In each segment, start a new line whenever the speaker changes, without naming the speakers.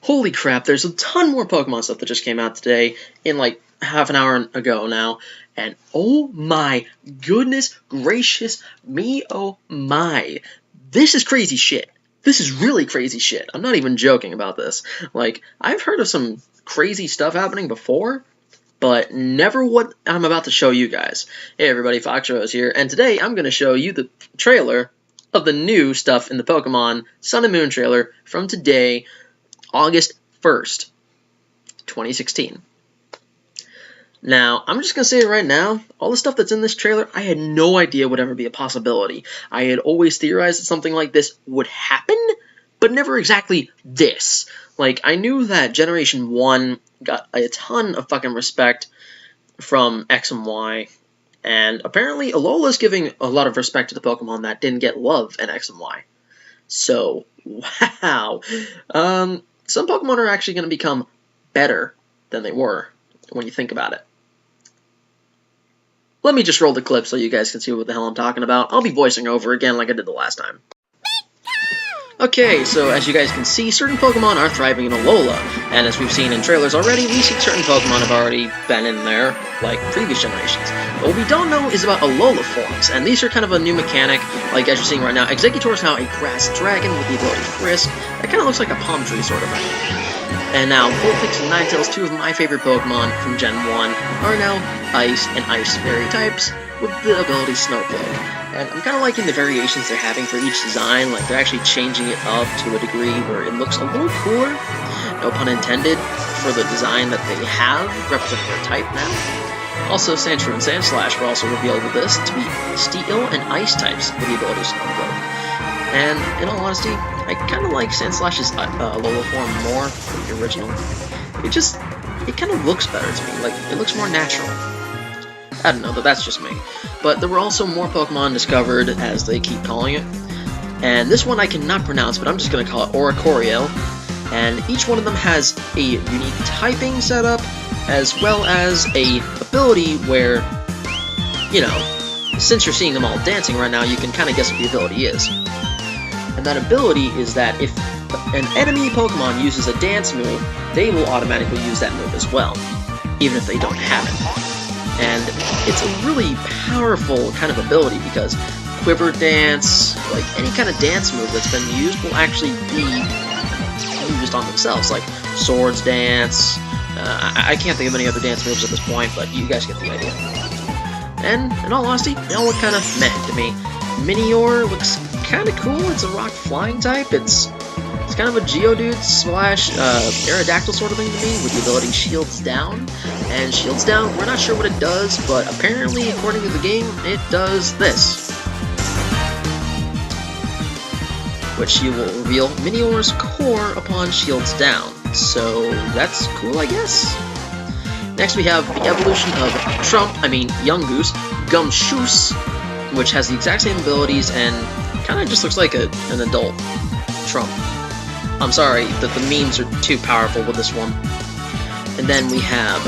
Holy crap, there's a ton more Pokemon stuff that just came out today, in like half an hour ago now, and oh my goodness gracious me, oh my. This is crazy shit. This is really crazy shit. I'm not even joking about this. Like, I've heard of some crazy stuff happening before, but never what I'm about to show you guys. Hey everybody, Fox Rose here, and today I'm going to show you the trailer of the new stuff in the Pokemon Sun and Moon trailer from today, August 1st, 2016. Now, I'm just going to say it right now, all the stuff that's in this trailer, I had no idea would ever be a possibility. I had always theorized that something like this would happen, but never exactly this. Like, I knew that Generation 1 got a ton of fucking respect from X and Y, and apparently Alola's giving a lot of respect to the Pokemon that didn't get love in X and Y. So, wow. Some Pokemon are actually going to become better than they were when you think about it. Let me just roll the clip so you guys can see what the hell I'm talking about. I'll be voicing over again like I did the last time. Okay, so as you guys can see, certain Pokemon are thriving in Alola, and as we've seen in trailers already, we see certain Pokemon have already been in there, like previous generations. But what we don't know is about Alola forms, and these are kind of a new mechanic, like as you're seeing right now. Exeggutor is now a grass dragon with the ability Frisk. That kind of looks like a palm tree sort of thing. And now, Vulpix and Ninetales, two of my favorite Pokemon from Gen 1, are now Ice and Ice Fairy types with the ability Snowcloak. And I'm kind of liking the variations they're having for each design, like they're actually changing it up to a degree where it looks a little cooler, no pun intended, for the design that they have representing their type now. Also, Sandshrew and Sandslash were also revealed with this to be Steel and Ice types with the ability Snowcloak. And in all honesty, I kind of like Sandslash's Alola form more than the original. It kind of looks better to me, like it looks more natural. I don't know, that's just me. But there were also more Pokemon discovered, as they keep calling it. And this one I cannot pronounce, but I'm just going to call it Oricorio. And each one of them has a unique typing setup, as well as a ability where, you know, since you're seeing them all dancing right now, you can kind of guess what the ability is. And that ability is that if an enemy Pokemon uses a dance move, they will automatically use that move as well, even if they don't have it. And it's a really powerful kind of ability because Quiver Dance, like any kind of dance move that's been used will actually be used on themselves, like Swords Dance. I can't think of any other dance moves at this point, but you guys get the idea. And in all honesty, they all look kind of meh to me. Minior looks kind of cool. It's a rock flying type. It's kind of a Geodude slash Aerodactyl sort of thing to me, with the ability Shields Down. And Shields Down, we're not sure what it does, but apparently, according to the game, it does this. Which you will reveal Minior's core upon Shields Down. So that's cool, I guess. Next we have the evolution of Yungoos, Gumshoos, which has the exact same abilities and kind of just looks like an adult Trump. I'm sorry, the memes are too powerful with this one. And then we have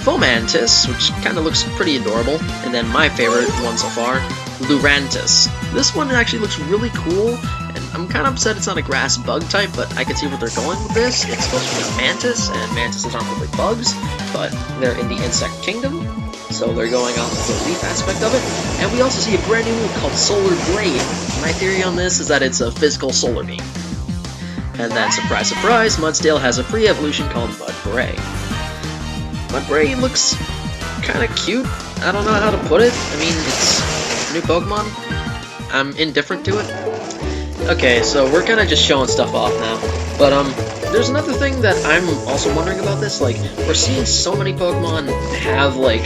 Fomantis, which kind of looks pretty adorable. And then my favorite one so far, Lurantis. This one actually looks really cool, and I'm kind of upset it's not a grass bug type, but I can see where they're going with this. It's supposed to be a mantis, and mantises aren't really bugs, but they're in the insect kingdom. So they're going off of the leaf aspect of it. And we also see a brand new move called Solar Blade. My theory on this is that it's a physical solar beam. And then, surprise, surprise, Mudsdale has a pre-evolution called Mudbray. Mudbray looks kind of cute. I don't know how to put it. I mean, it's a new Pokemon. I'm indifferent to it. Okay, so we're kind of just showing stuff off now. But, there's another thing that I'm also wondering about this. Like, we're seeing so many Pokemon have, like,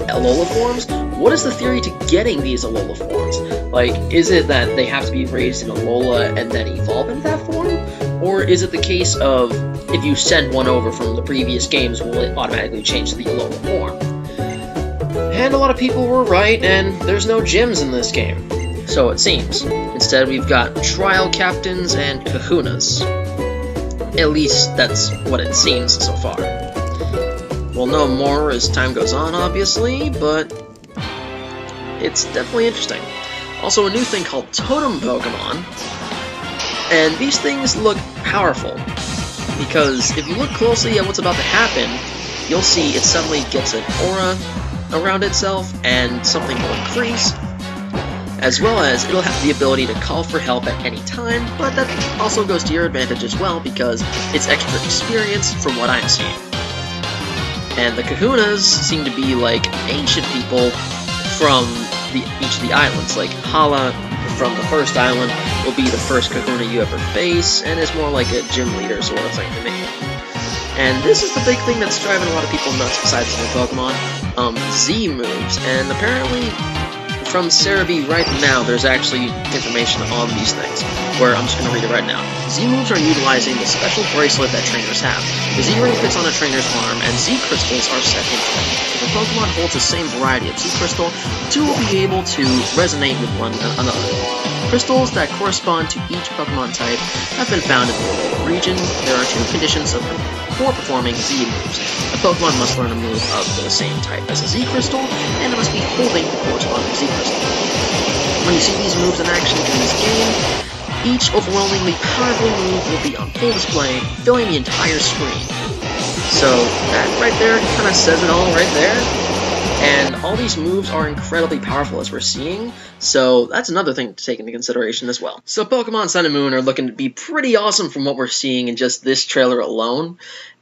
Alola forms. What is the theory to getting these Alola forms? Like, is it that they have to be raised in Alola and then evolve into that form? Or is it the case of, if you send one over from the previous games, will it automatically change to the Alola form? And a lot of people were right, and there's no gyms in this game. So it seems. Instead, we've got Trial Captains and Kahunas. At least, that's what it seems so far. We'll know more as time goes on, obviously, but it's definitely interesting. Also, a new thing called Totem Pokemon, and these things look powerful. because if you look closely at what's about to happen, you'll see it suddenly gets an aura around itself, and something will increase, as well as it'll have the ability to call for help at any time, but that also goes to your advantage as well, because it's extra experience from what I'm seeing. And the Kahunas seem to be like ancient people from each of the islands. Like Hala from the first island will be the first Kahuna you ever face, and is more like a gym leader sort of thing to me. And this is the big thing that's driving a lot of people nuts besides the Pokemon, Z moves, and apparently from Cerebi right now there's actually information on these things, where I'm just going to read it right now. Z moves are utilizing the special bracelet that trainers have. The Z ring fits on a trainer's arm, and Z crystals are set into it. If a Pokemon holds the same variety of Z crystal, the two will be able to resonate with one another. Crystals that correspond to each Pokemon type have been found in the Alola region. There are two conditions for performing Z moves. A Pokemon must learn a move of the same type as a Z crystal, and it must be holding the corresponding Z crystal. When you see these moves in action in this game, each overwhelmingly powerful move will be on full display, filling the entire screen. So that right there kind of says it all right there. And all these moves are incredibly powerful, as we're seeing, so that's another thing to take into consideration as well. So Pokemon Sun and Moon are looking to be pretty awesome from what we're seeing in just this trailer alone,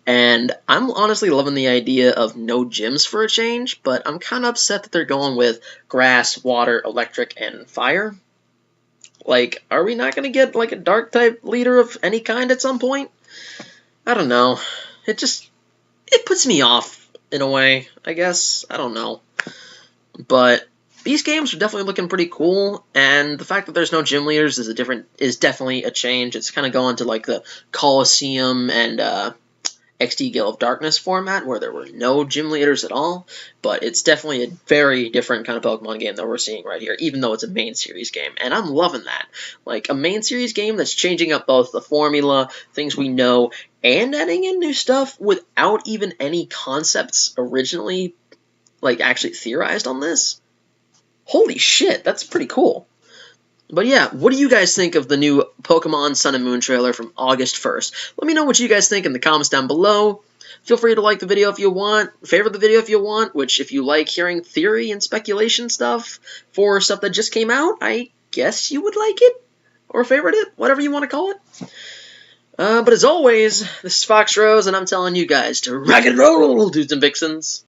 and I'm honestly loving the idea of no gyms for a change, but I'm kind of upset that they're going with grass, water, electric, and fire. Like, are we not going to get like a dark type leader of any kind at some point? I don't know. It puts me off. In a way, I guess. I don't know. But these games are definitely looking pretty cool, and the fact that there's no gym leaders is definitely a change. It's kind of going to like the Coliseum and XD Gale of Darkness format, where there were no gym leaders at all, but it's definitely a very different kind of Pokemon game that we're seeing right here, even though it's a main series game, and I'm loving that. Like, a main series game that's changing up both the formula, things we know, and adding in new stuff without even any concepts originally, like, actually theorized on this. Holy shit, that's pretty cool. But yeah, what do you guys think of the new Pokemon Sun and Moon trailer from August 1st? Let me know what you guys think in the comments down below. Feel free to like the video if you want, favorite the video if you want, which if you like hearing theory and speculation stuff for stuff that just came out, I guess you would like it, or favorite it, whatever you want to call it. But as always, this is Fox Rose, and I'm telling you guys to rock and roll, dudes and vixens.